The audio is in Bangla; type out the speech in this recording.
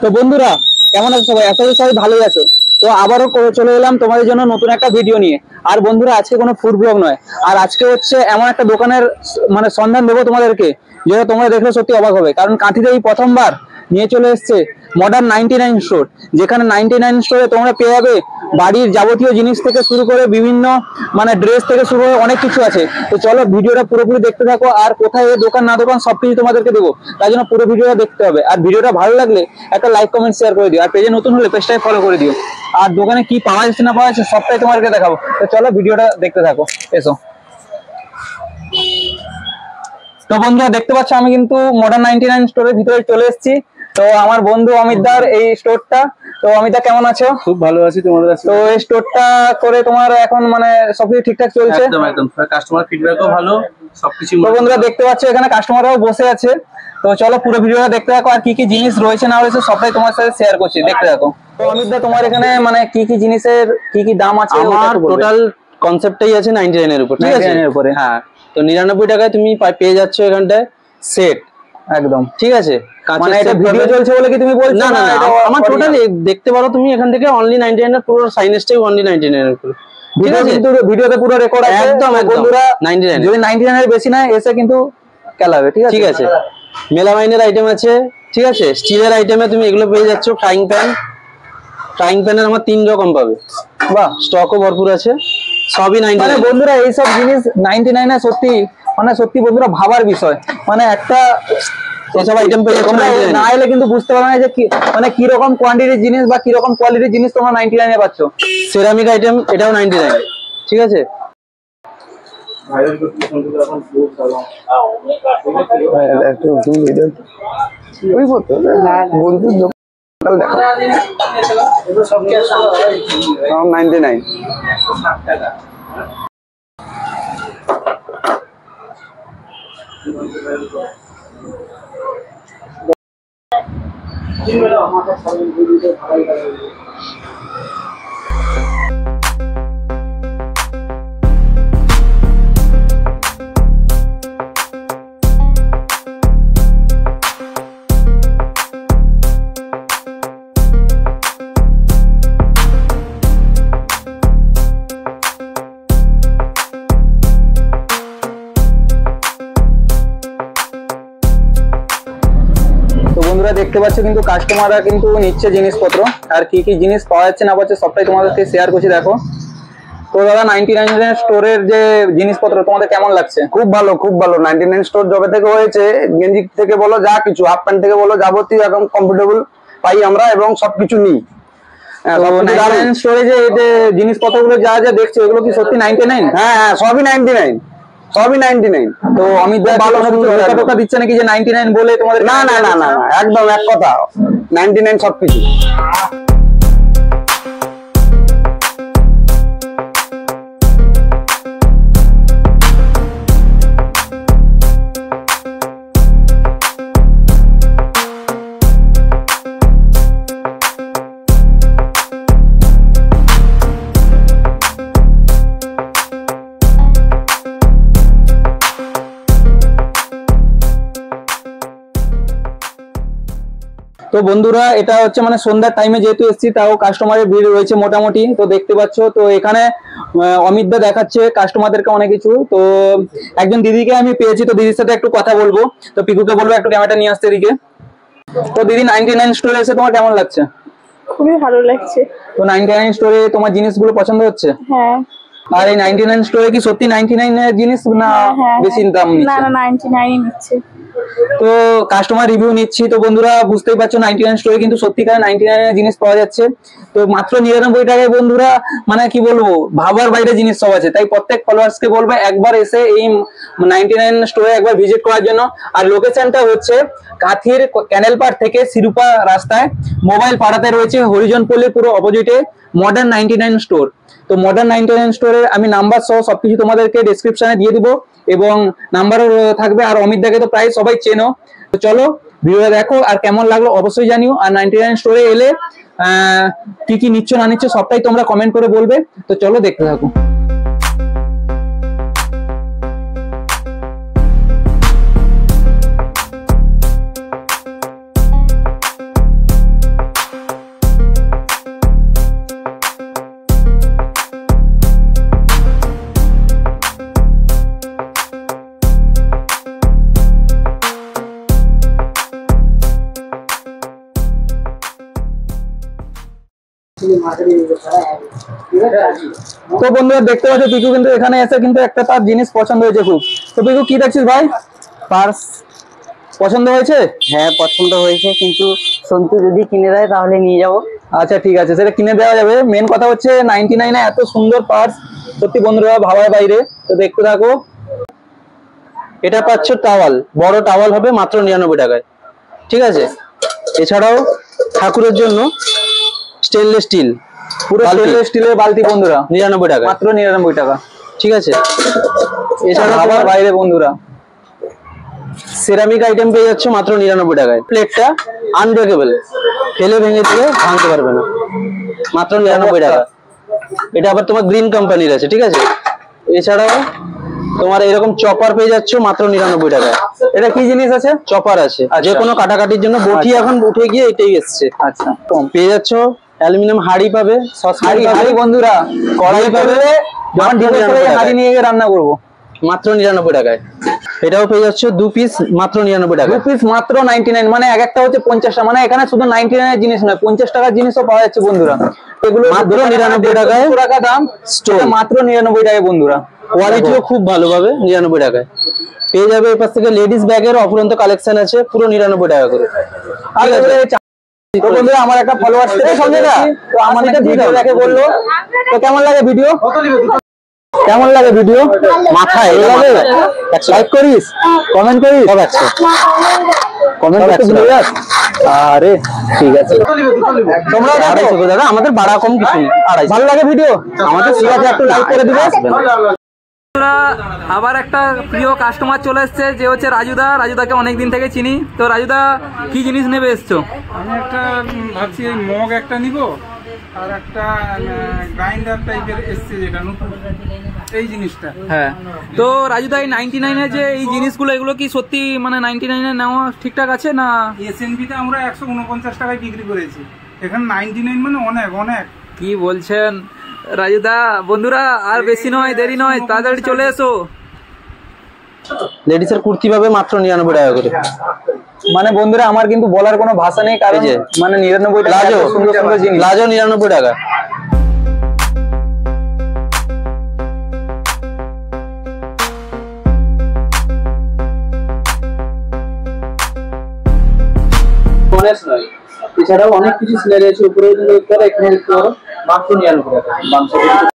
তো বন্ধুরা কেমন আছো সবাই? আশা করি সবাই ভালোই আছো। তো আবারও চলে এলাম তোমাদের জন্য নতুন একটা ভিডিও নিয়ে। আর বন্ধুরা আজকে কোনো ফুড ব্লগ নয়, আর আজকে হচ্ছে এমন একটা দোকানের মানে সন্ধান দেবো তোমাদেরকে, যেটা তোমরা দেখলে সত্যি অবাক হবে। কারণ কাঁথিতে এই প্রথমবার নিয়ে চলে এসছে মডার্ন 99 স্টোর, যেখানে 99 স্টোরে তোমরা পেয়ে যাবে বাড়ির যাবতীয় জিনিস থেকে শুরু করে বিভিন্ন মানে ড্রেস থেকে শুরু করে অনেক কিছু আছে। তো চলো ভিডিওটা পুরোপুরি দেখতে থাকো, আর কোথায় দোকান না দোকান সবকিছু তোমাদেরকে দেবো। তাই জন্য পুরো ভিডিওটা দেখতে হবে, আর ভিডিওটা ভালো লাগলে একটা লাইক কমেন্ট শেয়ার করে দিও, আর পেজে নতুন হলে পেজটাকে ফলো করে দিও। আর দোকানে কি পাওয়া যাচ্ছে না পাওয়া যাচ্ছে সবটাই তোমাদেরকে দেখাবো। তো চলো ভিডিওটা দেখতে থাকো, এসো। তো বন্ধুরা দেখতে পাচ্ছ আমি কিন্তু মডার্ন 99 স্টোরের ভিতরে চলে এসেছি। তো আমার বন্ধু অমিতদার এই স্টোরটা। তো অমিতা কেমন আছো? খুব ভালো আছি, তোমাদের কাছে। তো এই স্টোরটা করে তোমার এখন মানে সবকিছু ঠিকঠাক চলছে? একদম একদম, কাস্টমার ফিডব্যাকও ভালো, সবকিছু। তো বন্ধুরা দেখতে পাচ্ছ এখানে কাস্টমাররাও বসে আছে। তো চলো পুরো ভিডিওটা দেখতে থাকো, আর কি কি জিনিস রয়েছে না রয়েছে সবটাই তোমার সাথে শেয়ার করছি, দেখতে থাকো। তো অমিতদা তোমার এখানে মানে কি কি জিনিসের কি কি দাম আছে? আমার টোটাল কনসেপ্টটাই আছে 99 এর উপর, ঠিক আছে? 99 এর উপরে, হ্যাঁ। তো 99 টাকায় তুমি পেয়ে যাচ্ছ এখানটায় সেট, একদম ঠিক আছে? মানে এটা ভিডিও চলছে বলে কি তুমি বলছো? না না না, আমার টোটাল দেখতে পারো তুমি এখান থেকে অনলি 99 এর পুরো সাইনেজটাই অনলি 99 এর উপর, ঠিক আছে? কিন্তু ভিডিওতে পুরো রেকর্ড আছে একদম। বন্ধুরা 99 যদি 99 এর বেশি না এসে কিন্তু কেলাবে, ঠিক আছে? ঠিক আছে। মেলামাইনের আইটেম আছে, ঠিক আছে? স্টিলের আইটেমে তুমি এগুলো পেয়ে যাচ্ছ। ফ্রাইং প্যানের আমার 3 রকম পাবে। বাহ, স্টকও ভরপুর আছে, সবই 99। মানে বন্ধুরা এইসব জিনিস 99 এ সত্যি মানে সত্যি বন্ধুরা ভাবার বিষয়। মানে একটা এসব আইটেম পেয়ে যাচ্ছ না এলে কিন্তু বুঝতে পারবে না যে কি মানে কি রকম কোয়ান্টিটির জিনিস বা কি রকম কোয়ালিটির জিনিস তোমরা 99 এ পাচ্ছ। সেরামিক আইটেম এটাও 99, ঠিক আছে? বন্ধুরা দেখতে পাচ্ছ কিন্তু কাস্টমাররা কিন্তু নিচ্ছে জিনিসপত্র, আর কি কি জিনিস পাওয়া যাচ্ছে না পাচ্ছে সবটাই তোমাদেরকে শেয়ার করছি, দেখো। তো দাদা 99 স্টোরের যে জিনিসপত্র তোমাদের কেমন লাগছে? খুব ভালো, খুব ভালো। 99 স্টোর যবে থেকে হয়েছে, গেঞ্জি থেকে বলো যা কিছু, হাফ প্যান্ট থেকে বলো যাবতীয় একদম কমফোর্টেবল পাই আমরা এবং সবকিছু নিই। 99 স্টোরে যে জিনিসপত্রগুলো যা যা দেখছো এগুলো কি সত্যি 99? হ্যাঁ হ্যাঁ, সবই 99, সবই 99। তো আমি ভালো টাকা দিচ্ছে নাকি যে 99 বলে তোমাদের? না না না না, একদম এক কথা, 99 সবকিছু। তো বন্ধুরা এটা হচ্ছে মানে সন্ধ্যার টাইমে যেহেতু এসেছি, তাও কাস্টমারের ভিড় রয়েছে মোটামুটি। তো দেখতে পাচ্ছ তো এখানে অমিতদা দেখাচ্ছে কাস্টমারদেরকে অনেক কিছু। তো একজন দিদিকে আমি পেয়েছি, তো দিদির সাথে একটু কথা বলবো। তো পিকুকে বলবো একটু ক্যামেরাটা নিয়ে আসতে এদিকে। তো দিদি 99 স্টোরে এসে তোমার কেমন লাগছে? খুবই ভালো লাগছে। তো 99 স্টোরে তোমার জিনিসগুলো পছন্দ হচ্ছে? হ্যাঁ। আর এই 99 স্টোরে কি সত্যি 99 এর জিনিস না বেশি দাম নিচ্ছে? না না, 99 নিচ্ছে। তো কাস্টমার রিভিউ নিচ্ছি। তো বন্ধুরা বুঝতেই পারছো 99 স্টোরে কিন্তু সত্যিকার 99 এর জিনিস পাওয়া যাচ্ছে। তো মাত্র 99 টাকায় বন্ধুরা মানে কি বলবো ভাবার বাইরে জিনিস সব আছে। তাই প্রত্যেক ফলোয়ার্স কে বলবো একবার এসে এই 99 স্টোরে একবার ভিজিট করার জন্য। আর লোকেশনটা হচ্ছে কাঁথির ক্যানেল পাড় থেকে সিরুপা রাস্তায় মোবাইল পাড়াতে রয়েছে, হরিজন পল্লীর পুরো অপোজিটে মডার্ন 99 স্টোর। তো মডার্ন 99 স্টোরের আমি নাম্বার সহ সবকিছু তোমাদেরকে ডেসক্রিপশনে দিয়ে দিব এবং নাম্বারও থাকবে। আর অমিত দাকে তো প্রায় সবাই চেনো। তো চলো ভিডিওটা দেখো, আর কেমন লাগলো অবশ্যই জানিও। আর 99 স্টোরে এলে কি কি নিচ্ছ না নিচ্ছ সবটাই তোমরা কমেন্ট করে বলবে। তো চলো দেখতে থাকো। তো বন্ধুরা দেখতে পাচ্ছ পিকু কিন্তু এখানে এসে কিন্তু একটা তার জিনিস পছন্দ হয়েছে খুব। তো পিকু কি দেখছিস ভাই? পার্স। পছন্দ হয়েছে? হ্যাঁ পছন্দ হয়েছে, কিন্তু সন্তু যদি কিনে দেয় তাহলে নিয়ে যাবো। আচ্ছা ঠিক আছে, সেটা কিনে দেওয়া যাবে। মেন কথা হচ্ছে 99 এত সুন্দর পার্স, সত্যি বন্ধুরা ভাবার বাইরে। তো দেখতে থাকো। এটা পাচ্ছ টাওয়াল, বড় টাওয়াল হবে মাত্র 99 টাকায়, ঠিক আছে। এছাড়াও ঠাকুরের জন্য স্টেনলেস স্টিল, পুরো স্টেনলেস স্টিলের বালতি বন্ধুরা 99 টাকা, মাত্র 99 টাকা, ঠিক আছে। এছাড়া ভাবার বাইরে বন্ধুরা। সেরামিক আইটেম পেয়ে যাচ্ছ মাত্র 99 টাকায়। প্লেটটা আনব্রেকেবল, ফেলে ভেঙে দিয়ে ভাঙতে পারবে না, মাত্র 99 টাকা। এটা আবার তোমার গ্রিন কোম্পানির আছে, ঠিক আছে। এছাড়াও তোমার এরকম চপার পেয়ে যাচ্ছ মাত্র 99 টাকায়। এটা কি জিনিস আছে? চপার আছে, যে কোনো কাটাকাটির জন্য। বটি এখন উঠে গিয়ে এটাই এসছে। আচ্ছা কম পেয়ে যাচ্ছ অ্যালুমিনিয়াম হাঁড়ি পাবে, হাড়ি হাড়ি বন্ধুরা, কড়াই পাবে। যখন ডিভোর্স করে হাড়ি নিয়ে গিয়ে রান্না করবো মাত্র 99 টাকায়। এটাও পেয়ে যাচ্ছ 2 পিস মাত্র 99 টাকা। 2 পিস মাত্র 99, মানে এক একটা হচ্ছে 50 টাকা। মানে এখানে শুধু 99 এর জিনিস নয়, 50 টাকার জিনিসও পাওয়া যাচ্ছে বন্ধুরা। এগুলো মাত্র 99 টাকায় টাকা দাম, স্টোন মাত্র 99 টাকায় বন্ধুরা। কোয়ালিটিও খুব ভালো পাবে 99 টাকায়। পেয়ে যাবে এর পাশ থেকে লেডিস ব্যাগের অফুরন্ত কালেকশন আছে, পুরো 99 টাকা করে। আর তো বন্ধুরা আমার একটা ফলোয়ার সঙ্গে না, তো আমার একটা ভিডিও দেখে বললো, তো কেমন লাগে ভিডিও? কেমন লাগে ভিডিও? মাথায় লাইক করিস, কমেন্ট করিস, সব আছে, কমেন্ট করতে ভুলে যাস। আরে ঠিক আছে, তোমরা আড়াইশো করে দাদা, আমাদের বাড়া কম কিছু নেই, 250। ভালো লাগে ভিডিও আমাদের, ঠিক আছে একটু লাইক করে দিবে। আবার একটা প্রিয় কাস্টমার চলে এসছে, যে হচ্ছে রাজুদা। রাজুদাকে অনেকদিন থেকে চিনি। তো রাজুদা কি জিনিস নেবে এসছো? আমি একটা ভাবছি এই মগ একটা নিব, আর একটা গ্রাইন্ডার টাইপের এসছে যেটা নতুন, এই জিনিসটা। হ্যাঁ, তো রাজুদা এই 99 এর যে এই জিনিসগুলো, এগুলো কি সত্যি মানে 99 এ নেওয়া ঠিকঠাক আছে না? এসএনবি তে আমরা 149 টাকায় বিক্রি করেছি, এখানে 99 মানে অনেক অনেক। কি বলছেন রাজুদা? বন্ধুরা আর বেশি নয়, দেরি নয়, তাড়াতাড়ি চলে এসো। লেডিসের কুর্তি পাবে মাত্র 99 টাকা করে। মানে বন্ধুরা আমার কিন্তু বলার কোনো ভাষা নেই, কারণ এই যে, মানে 99 টাকা লাজো, এত সুন্দর সুন্দর জিনিস। লাজো 99 টাকা। এছাড়াও অনেক কিছু সিনারি আছে উপরে, এখানে মাত্র 99 টাকা।